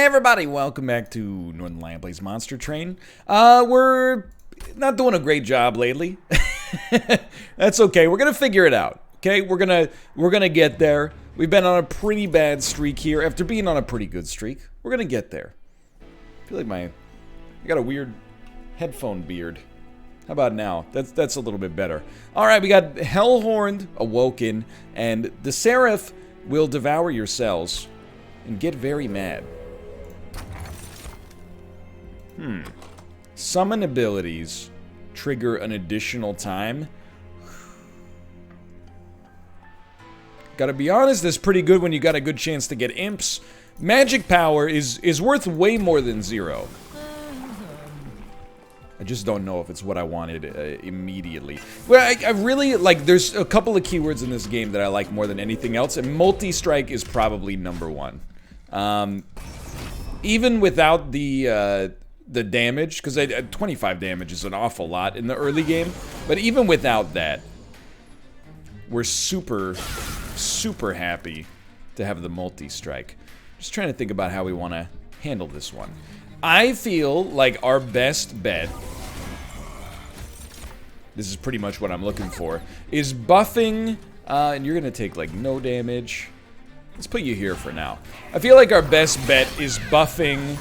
everybody, welcome back to Northern Lion Plays Monster Train. We're not doing a great job lately. That's okay. We're gonna figure it out. Okay, we're gonna get there. We've been on a pretty bad streak here after being on a pretty good streak. We're gonna get there. I feel like I got a weird headphone beard. How about now? That's a little bit better. All right, we got Hellhorned awoken, and the Seraph will devour your cells and get very mad. Summon abilities trigger an additional time. Gotta be honest, that's pretty good when you got a good chance to get imps. Magic power is worth way more than 0. I just don't know if it's what I wanted immediately. Well, I really, like, there's a couple of keywords in this game that I like more than anything else, and multi-strike is probably #1. Even without the damage, because 25 damage is an awful lot in the early game, but even without that, we're super happy to have the multi-strike. Just trying to think about how we want to handle this one. I feel like our best bet, this is pretty much what I'm looking for, is buffing, and you're going to take, like, no damage. Let's put you here for now. I feel like our best bet is buffing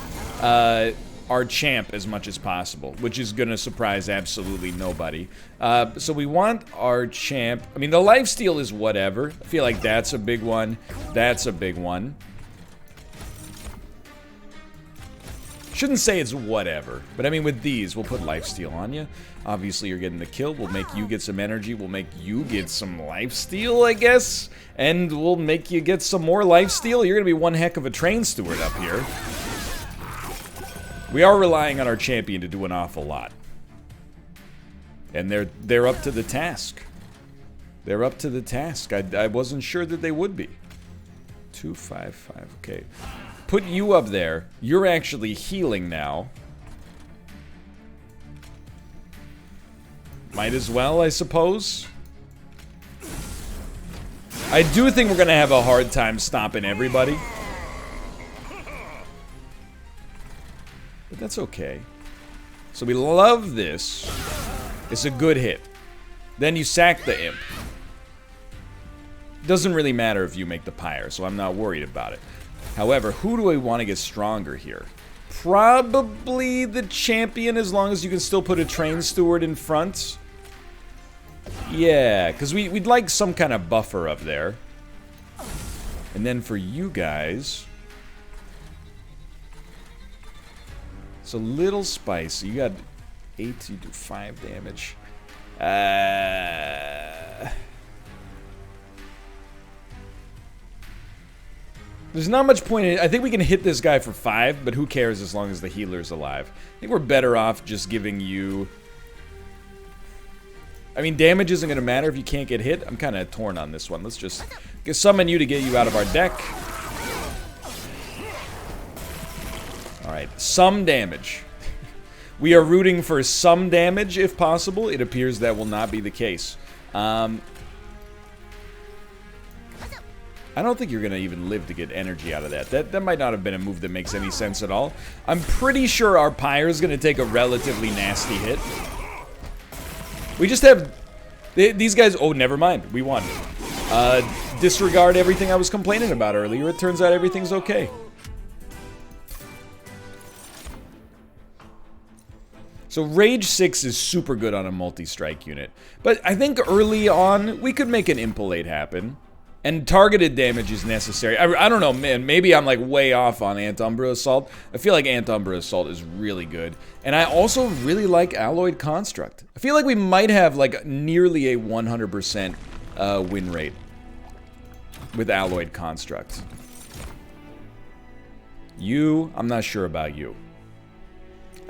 our champ as much as possible, which is going to surprise absolutely nobody. So we want our champ, I mean, the lifesteal is whatever. I feel like that's a big one. That's a big one. Shouldn't say it's whatever, but I mean with these, we'll put lifesteal on you. Obviously, you're getting the kill. We'll make you get some energy. We'll make you get some lifesteal, I guess. And we'll make you get some more lifesteal. You're going to be one heck of a train steward up here. We are relying on our champion to do an awful lot. And they're up to the task. They're up to the task. I wasn't sure that they would be. 255, okay. Put you up there. You're actually healing now. Might as well, I suppose. I do think we're going to have a hard time stopping everybody. But that's okay. So we love this. It's a good hit. Then you sack the imp. Doesn't really matter if you make the pyre, so I'm not worried about it. However, who do I want to get stronger here? Probably the champion, as long as you can still put a train steward in front. Yeah, because we'd like some kind of buffer up there. And then for you guys, it's a little spicy. You got 8, you do 5 damage. There's not much point in it. I think we can hit this guy for 5, but who cares as long as the healer's alive. I think we're better off just giving you... I mean, damage isn't going to matter if you can't get hit. I'm kind of torn on this one. Let's just summon you to get you out of our deck. Alright, some damage. We are rooting for some damage if possible. It appears that will not be the case. I don't think you're going to even live to get energy out of that. That might not have been a move that makes any sense at all. I'm pretty sure our pyre is going to take a relatively nasty hit. We just have... These guys... Oh, never mind. We won. Disregard everything I was complaining about earlier. It turns out everything's okay. So Rage 6 is super good on a multi-strike unit. But I think early on, we could make an Impalade happen. And targeted damage is necessary. I don't know, man. Maybe I'm like way off on Antumbra Assault. I feel like Antumbra Assault is really good. And I also really like Alloyed Construct. I feel like we might have like nearly a 100% win rate with Alloyed Construct. You, I'm not sure about you.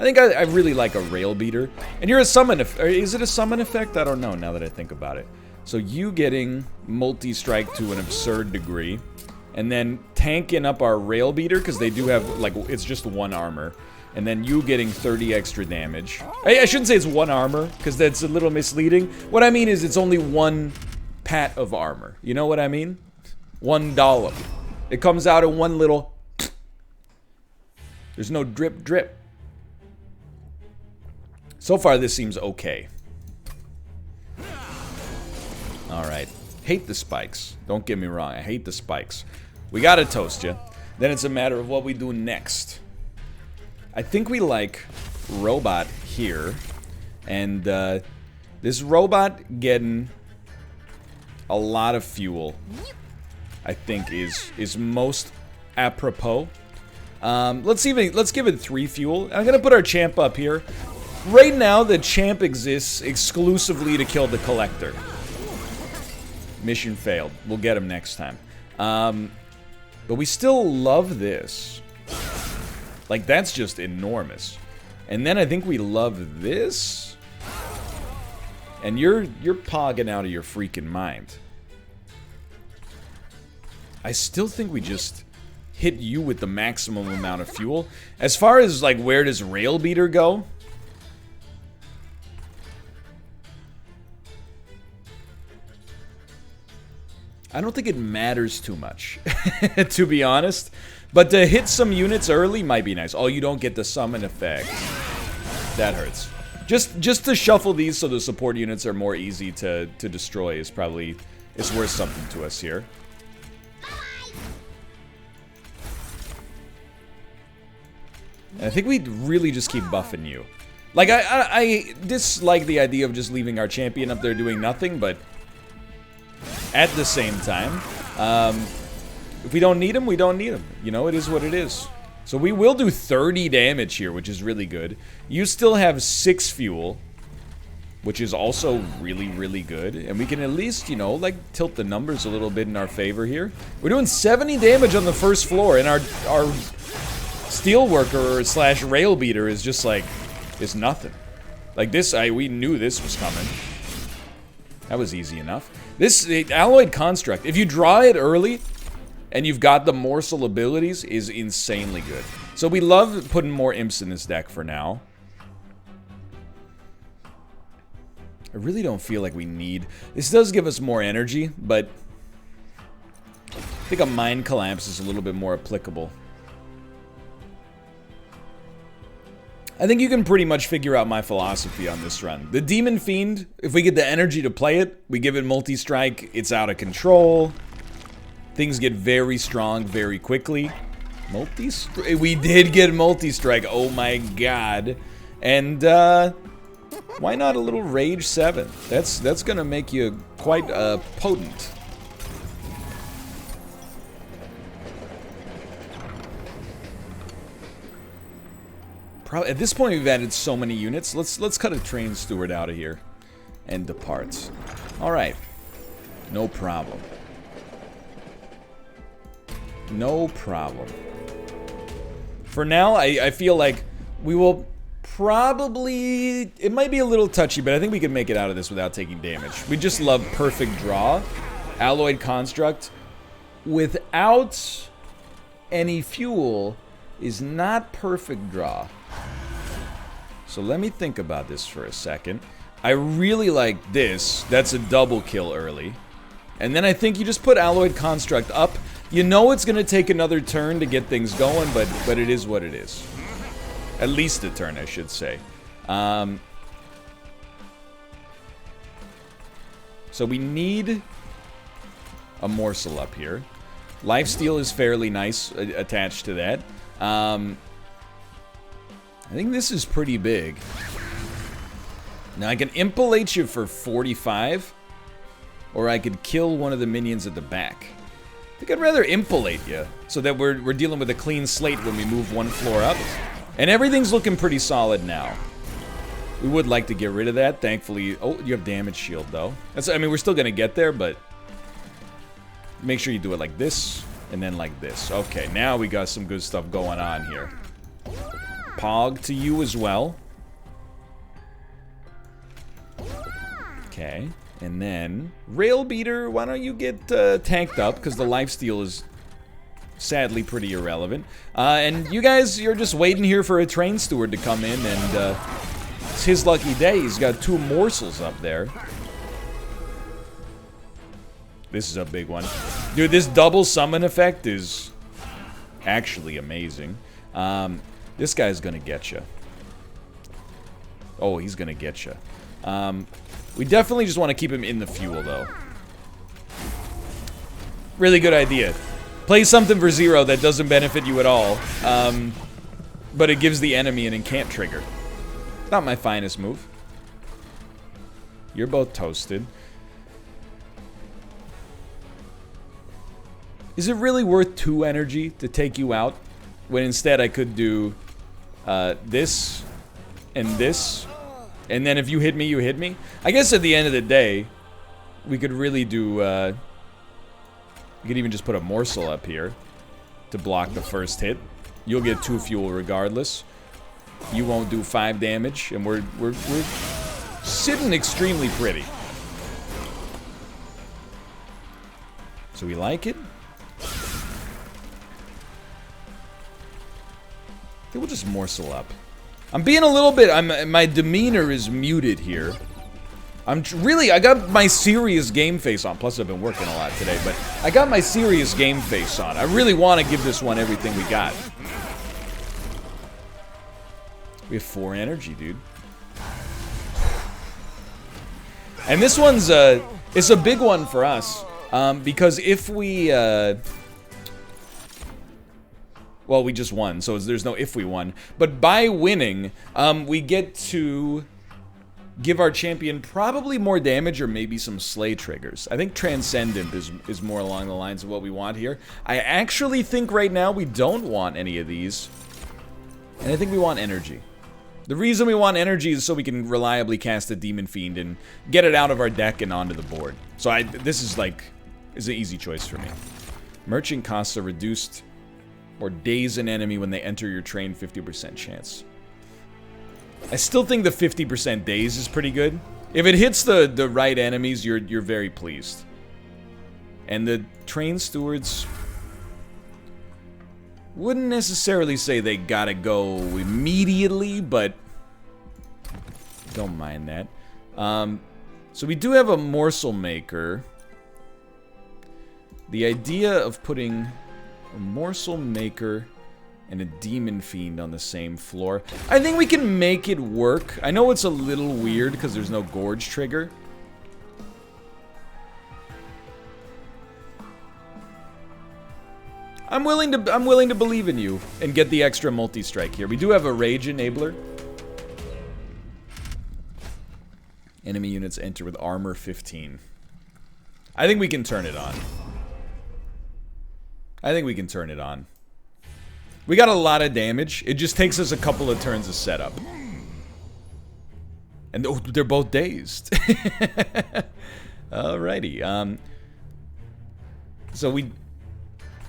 I think I really like a Rail Beater. And you're a summon. Is it a summon effect? I don't know now that I think about it. So you getting multi-strike to an absurd degree, and then tanking up our rail beater, because they do have, like, it's just 1 armor, and then you getting 30 extra damage. I shouldn't say it's 1 armor, because that's a little misleading. What I mean is it's only 1 pat of armor. You know what I mean? $1. It comes out in one little... There's no drip drip. So far, this seems okay. Alright. Hate the spikes. Don't get me wrong. I hate the spikes. We gotta toast you. Then it's a matter of what we do next. I think we like robot here. And this robot getting a lot of fuel, I think, is most apropos. Let's give it 3 fuel. I'm gonna put our champ up here. Right now, the champ exists exclusively to kill the collector. Mission failed. We'll get him next time. But we still love this. Like, that's just enormous. And then I think we love this. And you're pogging out of your freaking mind. I still think we just hit you with the maximum amount of fuel. As far as, like, where does Rail Beater go? I don't think it matters too much, to be honest. But to hit some units early might be nice. Oh, you don't get the summon effect. That hurts. Just to shuffle these so the support units are more easy to destroy is probably... it's worth something to us here. And I think we really just keep buffing you. Like, I dislike the idea of just leaving our champion up there doing nothing, but... at the same time, if we don't need him, we don't need him. You know, it is what it is. So we will do 30 damage here, which is really good. You still have 6 fuel, which is also really, really good. And we can at least, you know, like, tilt the numbers a little bit in our favor here. We're doing 70 damage on the first floor, and our steelworker slash rail beater is just like, is nothing. Like this, we knew this was coming. That was easy enough. This alloyed construct, if you draw it early and you've got the morsel abilities, is insanely good. So we love putting more imps in this deck for now. I really don't feel like we need... this does give us more energy, but I think a Mind Collapse is a little bit more applicable. I think you can pretty much figure out my philosophy on this run. The Demon Fiend, if we get the energy to play it, we give it multi-strike, it's out of control. Things get very strong very quickly. We did get multi-strike, oh my god. And, why not a little Rage 7? That's gonna make you quite, potent. At this point, we've added so many units. Let's cut a train steward out of here and depart. All right, no problem. No problem. For now, I feel like we will probably... it might be a little touchy, but I think we can make it out of this without taking damage. We just love Perfect Draw, Alloyed Construct, without any fuel is not Perfect Draw. So let me think about this for a second. I really like this. That's a double kill early. And then I think you just put Alloyed Construct up. You know it's going to take another turn to get things going, but it is what it is. At least a turn, I should say. So we need a morsel up here. Lifesteal is fairly nice attached to that. I think this is pretty big. Now I can impalate you for 45, or I could kill one of the minions at the back. I think I'd rather impalate you, so that we're dealing with a clean slate when we move one floor up. And everything's looking pretty solid now. We would like to get rid of that, thankfully. Oh, you have damage shield though. I mean, we're still gonna get there, but make sure you do it like this, and then like this. Okay, now we got some good stuff going on here. Pog to you as well. Okay, and then Rail Beater, why don't you get tanked up, because the lifesteal is sadly pretty irrelevant. And you guys, you're just waiting here for a train steward to come in, and it's his lucky day. He's got 2 morsels up there. This is a big one. Dude, this double summon effect is actually amazing. This guy's gonna get you. Oh, he's gonna get you. We definitely just want to keep him in the fuel, though. Really good idea. Play something for 0 that doesn't benefit you at all, but it gives the enemy an incant trigger. Not my finest move. You're both toasted. Is it really worth 2 energy to take you out, when instead I could do this and this, and then if you hit me, you hit me? I guess at the end of the day, we could really do, you could even just put a morsel up here to block the first hit. You'll get 2 fuel regardless. You won't do 5 damage, and we're sitting extremely pretty. So we like it. I think we'll just morsel up. I'm being a little bit, my demeanor is muted here. I got my serious game face on. Plus, I've been working a lot today, but I got my serious game face on. I really want to give this one everything we got. We have 4 energy, dude. And this one's, it's a big one for us, because if we, well, we just won, so there's no if we won. But by winning, we get to give our champion probably more damage or maybe some slay triggers. I think Transcendent is more along the lines of what we want here. I actually think right now we don't want any of these. And I think we want energy. The reason we want energy is so we can reliably cast a Demon Fiend and get it out of our deck and onto the board. So this is an easy choice for me. Merchant costs are reduced or daze an enemy when they enter your train, 50% chance. I still think the 50% daze is pretty good. If it hits the right enemies, you're very pleased. And the train stewards wouldn't necessarily say they gotta go immediately, but don't mind that. So we do have a morsel maker. The idea of putting a morsel maker and a demon fiend on the same floor, I think we can make it work. I know it's a little weird because there's no gorge trigger. I'm willing to believe in you and get the extra multi-strike here. We do have a rage enabler. Enemy units enter with armor 15. I think we can turn it on. I think we can turn it on. We got a lot of damage. It just takes us a couple of turns of setup. And oh, they're both dazed. Alrighty. So we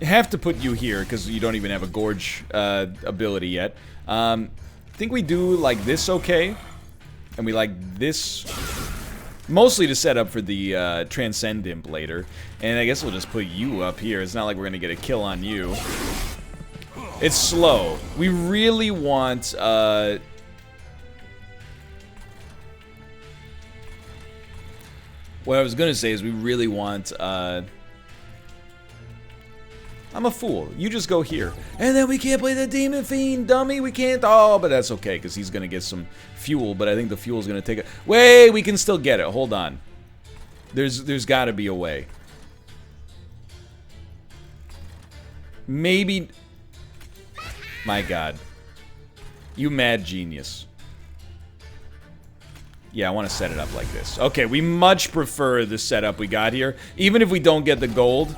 have to put you here because you don't even have a gorge ability yet. I think we do like this okay. And we like this mostly to set up for the Transcendent later. And I guess we'll just put you up here. It's not like we're going to get a kill on you. It's slow. We really want... what I was going to say is we really want... I'm a fool. You just go here. And then we can't play the Demon Fiend, dummy. We can't... Oh, but that's okay, because he's going to get some fuel. But I think the fuel's going to take it. Wait, we can still get it. Hold on. There's got to be a way. Maybe... My god. You mad genius. Yeah, I want to set it up like this. Okay, we much prefer the setup we got here. Even if we don't get the gold.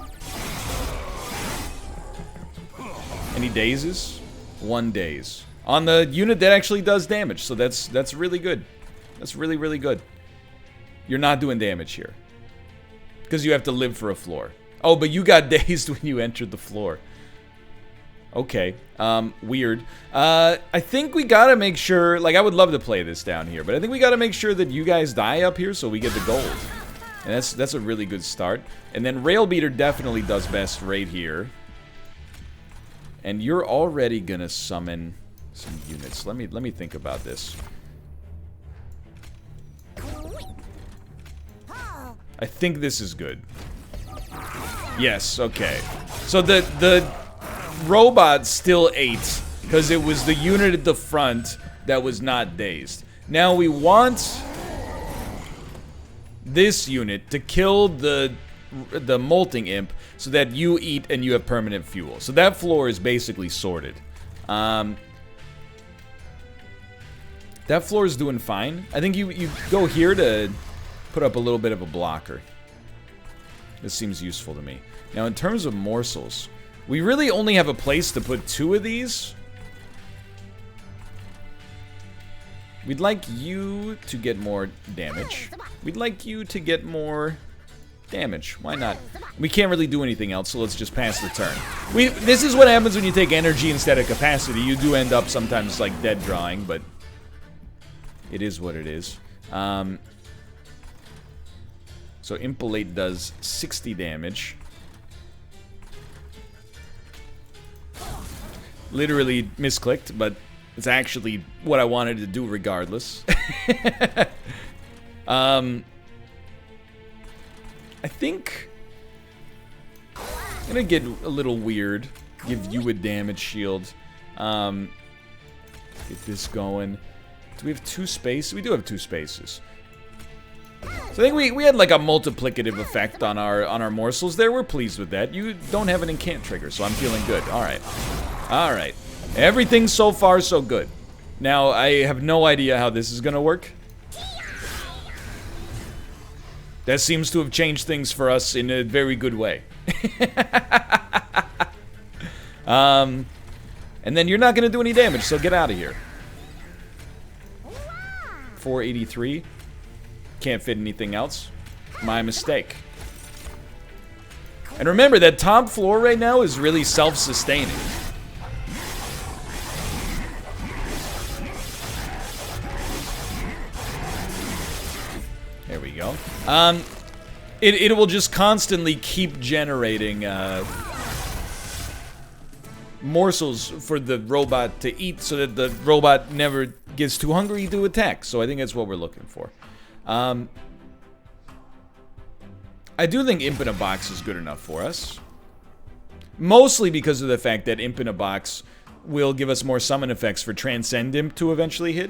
Any dazes? 1 daze. On the unit that actually does damage. So that's really good. That's really, really good. You're not doing damage here. Because you have to live for a floor. Oh, but you got dazed when you entered the floor. Okay, weird. I think we gotta make sure, like, I would love to play this down here, but I think we gotta make sure that you guys die up here so we get the gold. And that's a really good start. And then Railbeater definitely does best right here. And you're already gonna summon some units. Let me think about this. I think this is good. Yes, okay. So the robot still ate because it was the unit at the front that was not dazed. Now we want this unit to kill the molting imp so that you eat and you have permanent fuel. So that floor is basically sorted. That floor is doing fine. I think you go here to put up a little bit of a blocker. This seems useful to me. Now, in terms of morsels, we really only have a place to put 2 of these. We'd like you to get more damage. We'd like you to get more damage. Why not? We can't really do anything else, so let's just pass the turn. This is what happens when you take energy instead of capacity. You do end up sometimes, like, dead drawing, but it is what it is. So Impalate does 60 damage. Literally misclicked, but it's actually what I wanted to do regardless. I think I'm gonna get a little weird. Give you a damage shield. Get this going. Do we have 2 spaces? We do have 2 spaces. So I think we had like a multiplicative effect on our morsels there. We're pleased with that. You don't have an incant trigger, so I'm feeling good. Alright. Alright. Everything so far so good. Now, I have no idea how this is gonna work. That seems to have changed things for us in a very good way. And then you're not gonna do any damage, so get out of here. 483. Can't fit anything else. My mistake. And remember, that top floor right now is really self-sustaining. There we go. It will just constantly keep generating morsels for the robot to eat so that the robot never gets too hungry to attack. So I think that's what we're looking for. I do think Imp in a Box is good enough for us. Mostly because of the fact that Imp in a Box will give us more summon effects for Transcend Imp to eventually hit.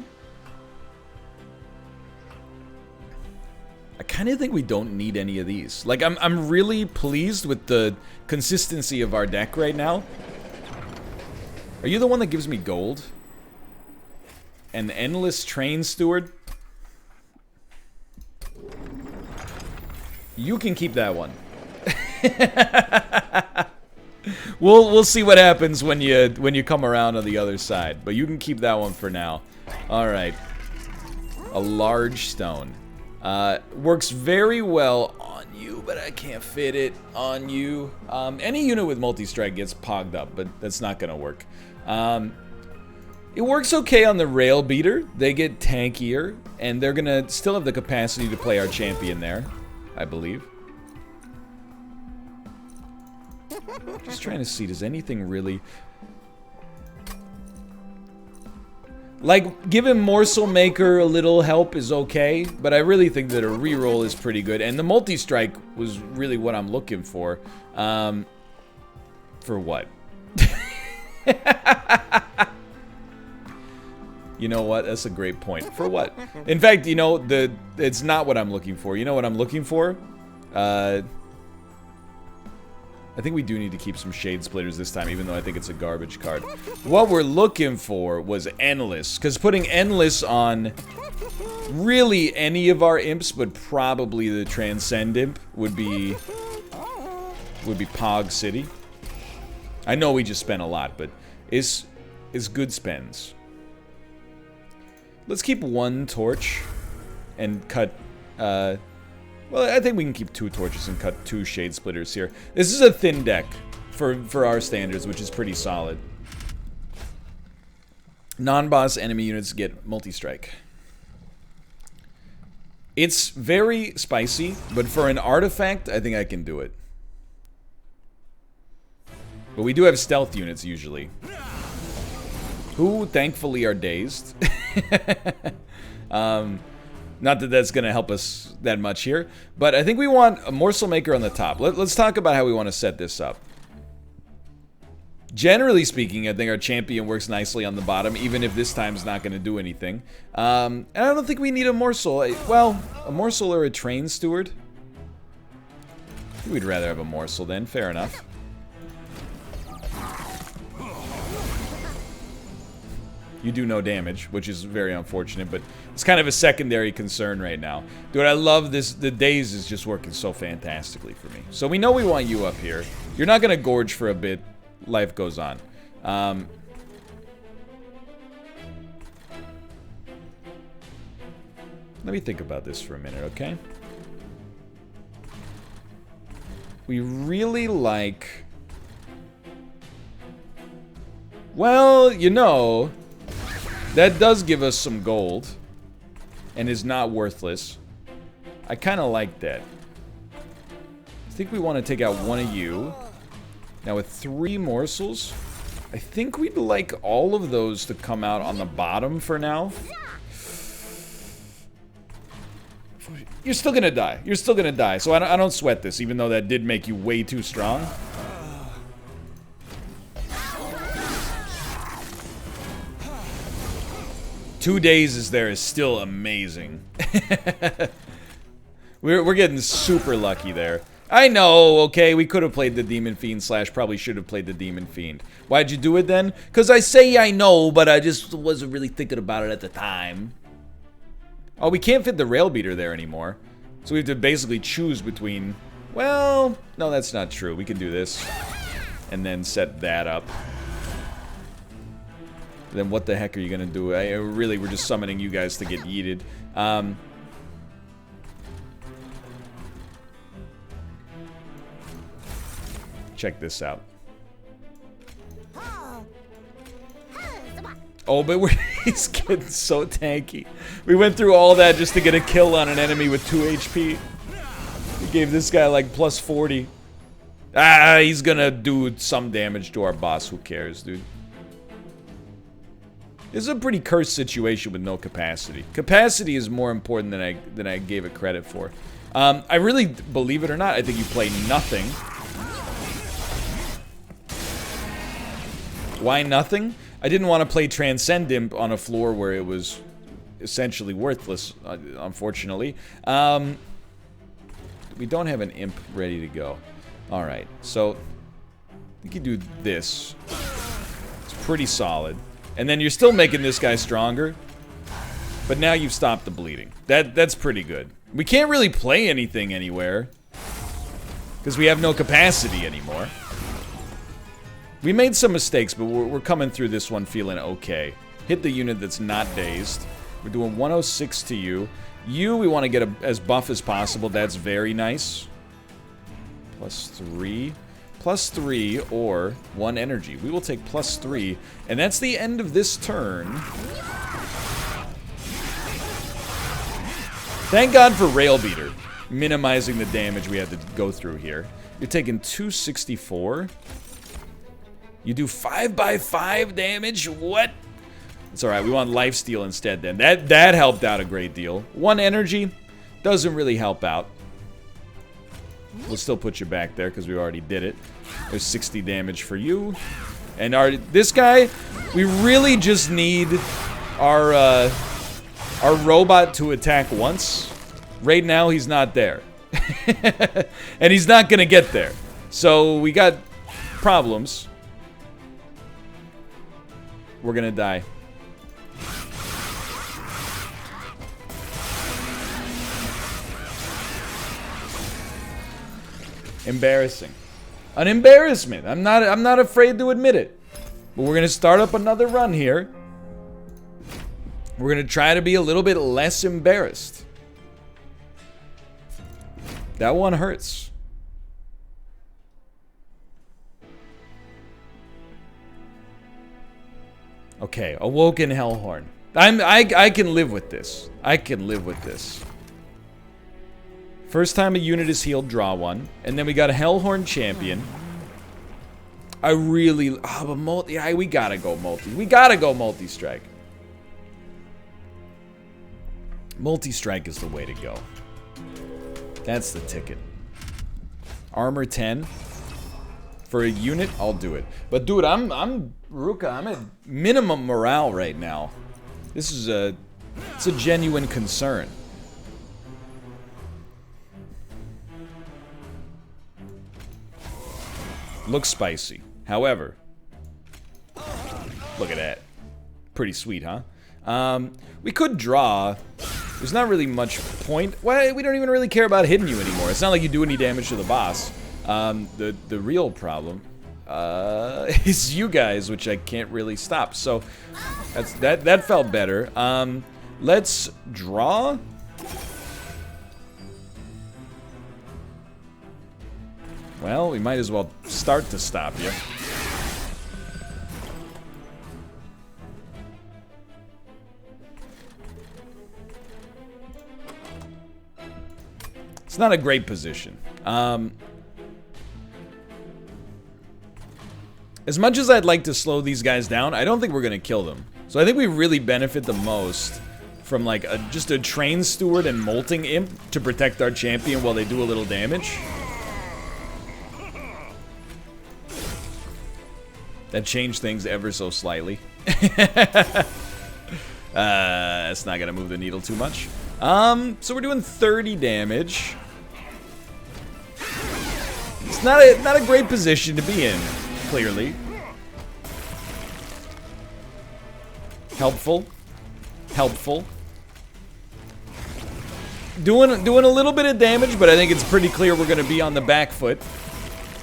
I kind of think we don't need any of these. Like, I'm really pleased with the consistency of our deck right now. Are you the one that gives me gold? An Endless Train Steward? You can keep that one. We'll see what happens when you come around on the other side, but you can keep that one for now. All right. A large stone. Works very well on you, but I can't fit it on you. Any unit with multi-strike gets pogged up, but that's not gonna work. It works okay on the Rail Beater. They get tankier, and they're gonna still have the capacity to play our champion there, I believe. Just trying to see, does anything really... Like, giving Morsel Maker a little help is okay, but I really think that a reroll is pretty good. And the multi-strike was really what I'm looking for. For what? You know what? That's a great point. For what? In fact, you know, it's not what I'm looking for. You know what I'm looking for? I think we do need to keep some Shade Splitters this time, even though I think it's a garbage card. What we're looking for was Endless, because putting Endless on really any of our imps, but probably the Transcend Imp would be Pog City. I know we just spent a lot, but it's good spends. Let's keep 1 torch and cut, well, I think we can keep 2 torches and cut 2 Shade Splitters here. This is a thin deck for our standards, which is pretty solid. Non-boss enemy units get multi-strike. It's very spicy, but for an artifact, I think I can do it. But we do have stealth units usually, who thankfully are dazed. Not that that's going to help us that much here, but I think we want a Morsel Maker on the top. Let's talk about how we want to set this up. Generally speaking, I think our champion works nicely on the bottom, even if this time's not going to do anything. And I don't think we need a morsel. Well, a morsel or a train steward? I think we'd rather have a morsel then. Fair enough. You do no damage, which is very unfortunate, but it's kind of a secondary concern right now. Dude, I love this. The daze is just working so fantastically for me. So we know we want you up here. You're not going to gorge for a bit. Life goes on. Let me think about this for a minute, okay? We really like... Well, you know, that does give us some gold and is not worthless. I kind of like that. I think we want to take out one of you. Now with 3 morsels, I think we'd like all of those to come out on the bottom for now. You're still gonna die. You're still gonna die. So I don't sweat this, even though that did make you way too strong. Two days there is still amazing. We're getting super lucky there. I know, okay, we could have played the Demon Fiend / probably should have played the Demon Fiend. Why'd you do it then? Because I say I know, but I just wasn't really thinking about it at the time. Oh, we can't fit the rail beater there anymore. So we have to basically choose between... Well, no, that's not true. We can do this. And then set that up. Then what the heck are you going to do? Really, we're just summoning you guys to get yeeted. Check this out. Oh, but he's getting so tanky. We went through all that just to get a kill on an enemy with 2 HP. We gave this guy like plus 40. Ah, he's gonna do some damage to our boss. Who cares, dude? This is a pretty cursed situation with no capacity. Capacity is more important than I gave it credit for. I really, believe it or not, I think you play nothing. Why nothing? I didn't want to play Transcend Imp on a floor where it was essentially worthless, unfortunately. We don't have an Imp ready to go. Alright, so we can do this. It's pretty solid. And then you're still making this guy stronger. But now you've stopped the bleeding. That's pretty good. We can't really play anything anywhere. Because we have no capacity anymore. We made some mistakes, but we're coming through this one feeling okay. Hit the unit that's not dazed. We're doing 106 to you. You, we want to get as buff as possible. That's very nice. Plus 3. Plus 3 or 1 energy. We will take plus 3. And that's the end of this turn. Thank God for Rail Beater. Minimizing the damage we had to go through here. You're taking 264. You do 5x5 damage? What? It's alright, we want lifesteal instead then. That helped out a great deal. 1 energy doesn't really help out. We'll still put you back there because we already did it. There's 60 damage for you. And this guy, we really just need our robot to attack once. Right now, he's not there. And he's not gonna get there. So we got problems. We're gonna die. Embarrassing. An embarrassment. I'm not afraid to admit it. But we're gonna start up another run here. We're gonna try to be a little bit less embarrassed. That one hurts. Okay, Awoken Hellhorn. I can live with this. I can live with this. First time a unit is healed, draw 1. And then we got a Hellhorn Champion. I really... Oh, but multi... Yeah, we gotta go multi. We gotta go multi-strike. Multi-strike is the way to go. That's the ticket. Armor 10. For a unit, I'll do it. But dude, Ruka, I'm at minimum morale right now. This is it's a genuine concern. Looks spicy. However, look at that. Pretty sweet, huh? We could draw. There's not really much point. Well, we don't even really care about hitting you anymore. It's not like you do any damage to the boss. The real problem is you guys, which I can't really stop. So that felt better. Let's draw. Well, we might as well start to stop you. It's not a great position. As much as I'd like to slow these guys down, I don't think we're gonna kill them. So I think we really benefit the most from like just a train steward and molting imp to protect our champion while they do a little damage. That changed things ever so slightly. It's not gonna move the needle too much. So we're doing 30 damage. It's not a great position to be in, clearly. Helpful. Helpful. Doing a little bit of damage, but I think it's pretty clear we're gonna be on the back foot.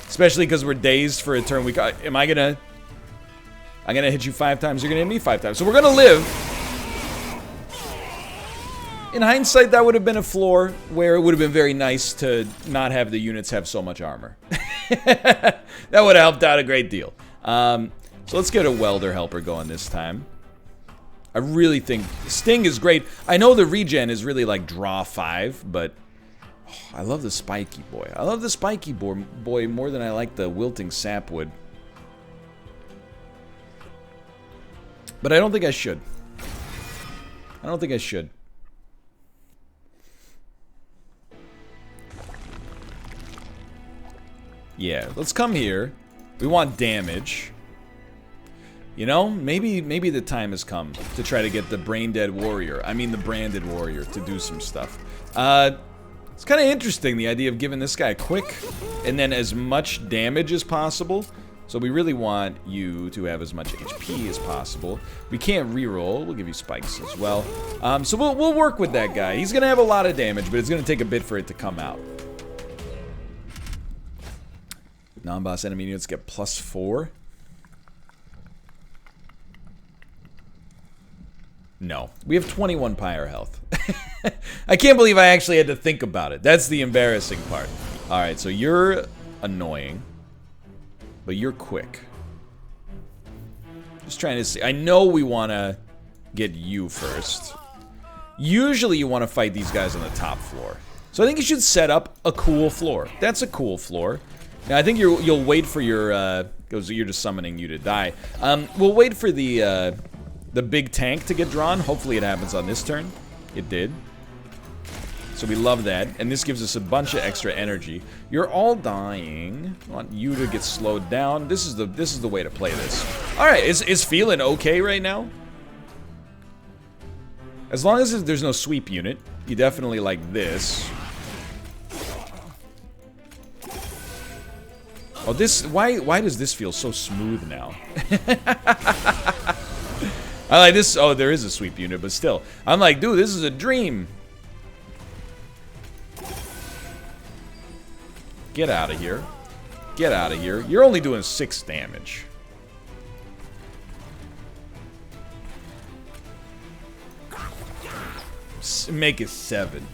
Especially because we're dazed for a turn. I'm gonna hit you 5 times, you're gonna hit me 5 times. So we're gonna live. In hindsight, that would have been a floor where it would have been very nice to not have the units have so much armor. That would have helped out a great deal. So let's get a welder helper going this time. I really think Sting is great. I know the regen is really like draw 5, but I love the spiky boy. I love the spiky boy more than I like the wilting sapwood. But I don't think I should. I don't think I should. Yeah, let's come here. We want damage. You know, maybe the time has come to try to get the brain-dead warrior, the branded warrior, to do some stuff. It's kind of interesting, the idea of giving this guy quick and then as much damage as possible. So we really want you to have as much HP as possible. We can't reroll. We'll give you spikes as well. So we'll work with that guy. He's going to have a lot of damage, but it's going to take a bit for it to come out. Non-boss enemy units get +4. No. We have 21 pyre health. I can't believe I actually had to think about it. That's the embarrassing part. Alright, so you're annoying. But you're quick. Just trying to see. I know we want to get you first. Usually you want to fight these guys on the top floor. So I think you should set up a cool floor. That's a cool floor. Now I think you'll wait for your because you're just summoning you to die. We'll wait for the big tank to get drawn. Hopefully it happens on this turn. It did. So we love that, and this gives us a bunch of extra energy. You're all dying. I want you to get slowed down. This is the way to play this. All right, is feeling okay right now. As long as there's no sweep unit, you definitely like this. Oh, this why does this feel so smooth now? I like this. Oh, there is a sweep unit, but still, I'm like, dude, this is a dream. Get out of here. Get out of here. You're only doing 6 damage. Make it 7.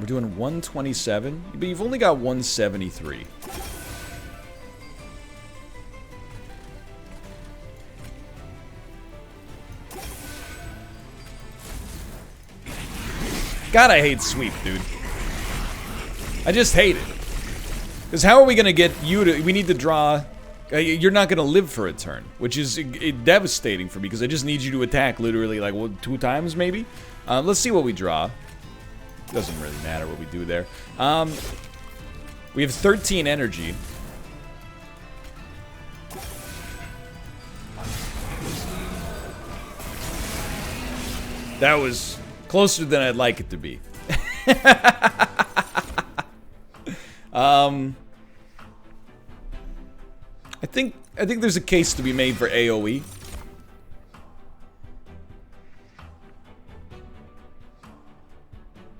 We're doing 127, but you've only got 173. God, I hate sweep, dude. I just hate it. Because how are we going to get you to... We need to draw... You're not going to live for a turn, which is devastating for me, because I just need you to attack literally, like, what, 2 times, maybe? Let's see what we draw. Doesn't really matter what we do there. We have 13 energy. That was closer than I'd like it to be. I think there's a case to be made for AoE.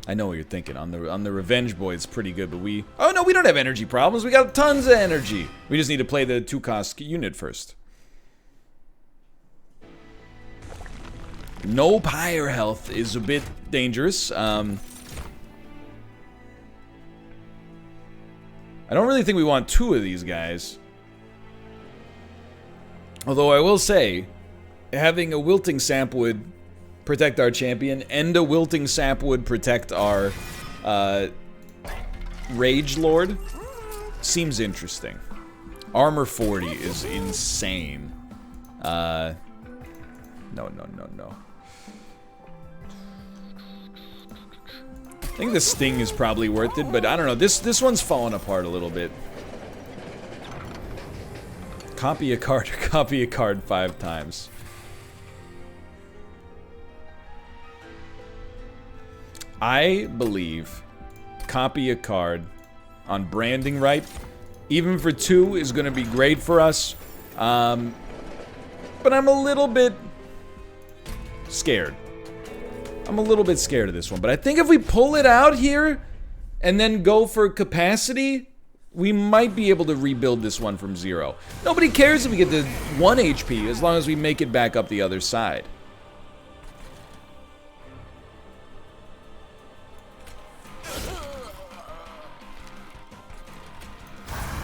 I know what you're thinking. On the Revenge Boy, it's pretty good, but we... Oh, no, we don't have energy problems. We got tons of energy. We just need to play the 2-cost unit first. No pyre health is a bit dangerous. I don't really think we want 2 of these guys. Although I will say, having a wilting sap would protect our champion, and a wilting sap would protect our Rage Lord seems interesting. Armor 40 is insane. No. I think the Sting is probably worth it, but I don't know. This one's falling apart a little bit. Copy a card or copy a card 5 times. I believe copy a card on branding right, even for 2, is going to be great for us. But I'm a little bit scared. I'm a little bit scared of this one. But I think if we pull it out here and then go for capacity, we might be able to rebuild this one from 0. Nobody cares if we get to 1 HP as long as we make it back up the other side.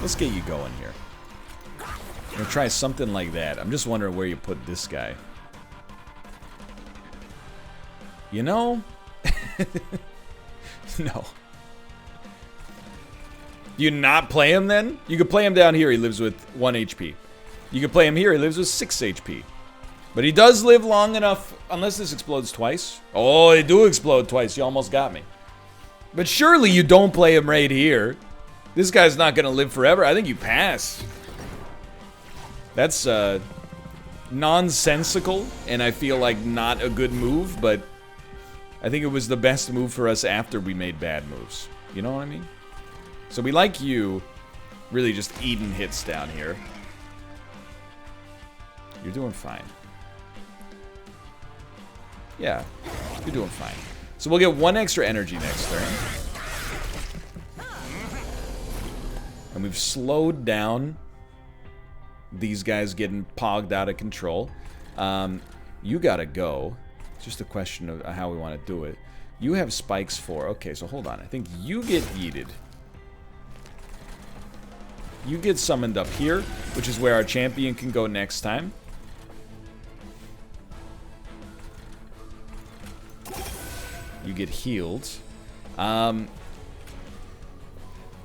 Let's get you going here. I'm gonna try something like that. I'm just wondering where you put this guy. You know? No. Do you not play him then? You could play him down here, he lives with 1 HP. You could play him here, he lives with 6 HP. But he does live long enough, unless this explodes twice. Oh, they do explode twice, you almost got me. But surely you don't play him right here. This guy's not gonna live forever. I think you pass. That's nonsensical, and I feel like not a good move, but I think it was the best move for us after we made bad moves. You know what I mean? So we like you really just eating hits down here. You're doing fine. Yeah, you're doing fine. So we'll get 1 extra energy next turn. And we've slowed down these guys getting pogged out of control. You gotta go. It's just a question of how we want to do it. You have spikes 4. Okay, so hold on. I think you get yeeted. You get summoned up here, which is where our champion can go next time. You get healed.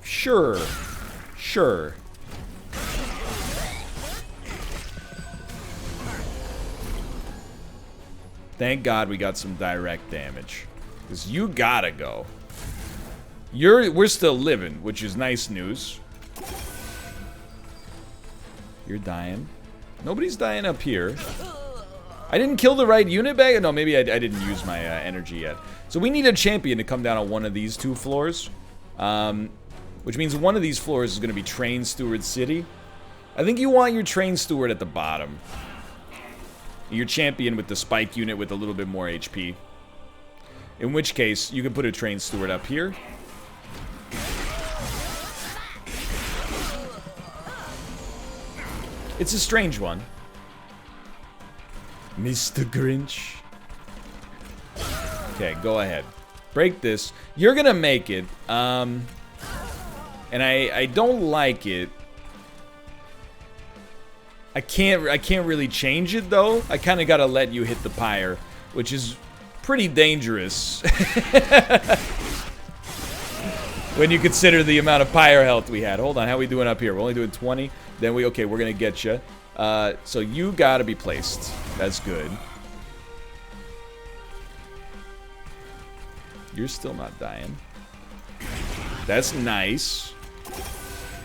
Sure. Sure. Thank God we got some direct damage. Because you gotta go. We're still living, which is nice news. You're dying. Nobody's dying up here. I didn't kill the right unit bag? No, maybe I didn't use my energy yet. So we need a champion to come down on one of these 2 floors. Which means one of these floors is going to be Train Steward City. I think you want your Train Steward at the bottom. Your champion with the spike unit with a little bit more HP. In which case, you can put a Train Steward up here. It's a strange one. Mr. Grinch. Okay, go ahead. Break this. You're gonna make it. And I don't like it. I can't really change it though. I kind of gotta let you hit the pyre, which is pretty dangerous when you consider the amount of pyre health we had. Hold on, how are we doing up here? We're only doing 20. Then okay, we're gonna get you. So you gotta be placed. That's good. You're still not dying. That's nice.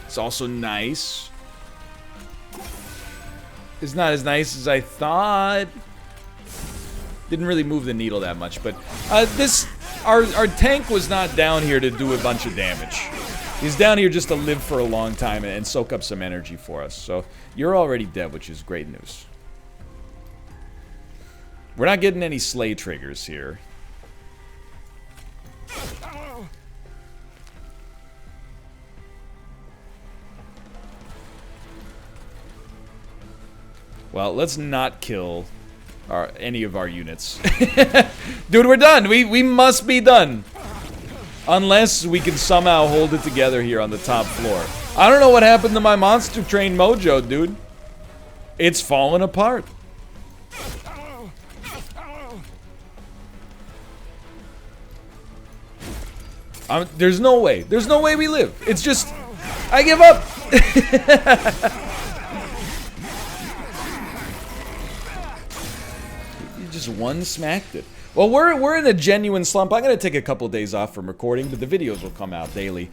It's also nice. It's not as nice as I thought. Didn't really move the needle that much, but our tank was not down here to do a bunch of damage. He's down here just to live for a long time and soak up some energy for us. So you're already dead, which is great news. We're not getting any slay triggers here. Well, let's not kill any of our units. Dude, we're done. We must be done. Unless we can somehow hold it together here on the top floor. I don't know what happened to my monster train mojo, dude. It's falling apart. There's no way. There's no way we live. It's just... I give up. You just one-smacked it. Well, we're in a genuine slump. I'm going to take a couple days off from recording, but the videos will come out daily.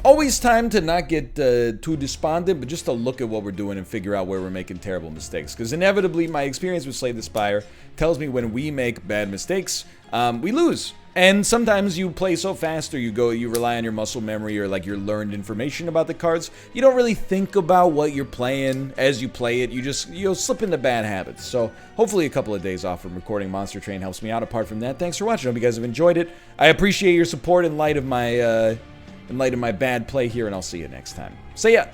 Always time to not get too despondent, but just to look at what we're doing and figure out where we're making terrible mistakes. Because inevitably, my experience with Slay the Spire tells me when we make bad mistakes, we lose. And sometimes you play so fast, or you rely on your muscle memory or like your learned information about the cards. You don't really think about what you're playing as you play it. You'll slip into bad habits. So hopefully a couple of days off from recording Monster Train helps me out. Apart from that, thanks for watching. I hope you guys have enjoyed it. I appreciate your support in light of my bad play here, and I'll see you next time. See ya.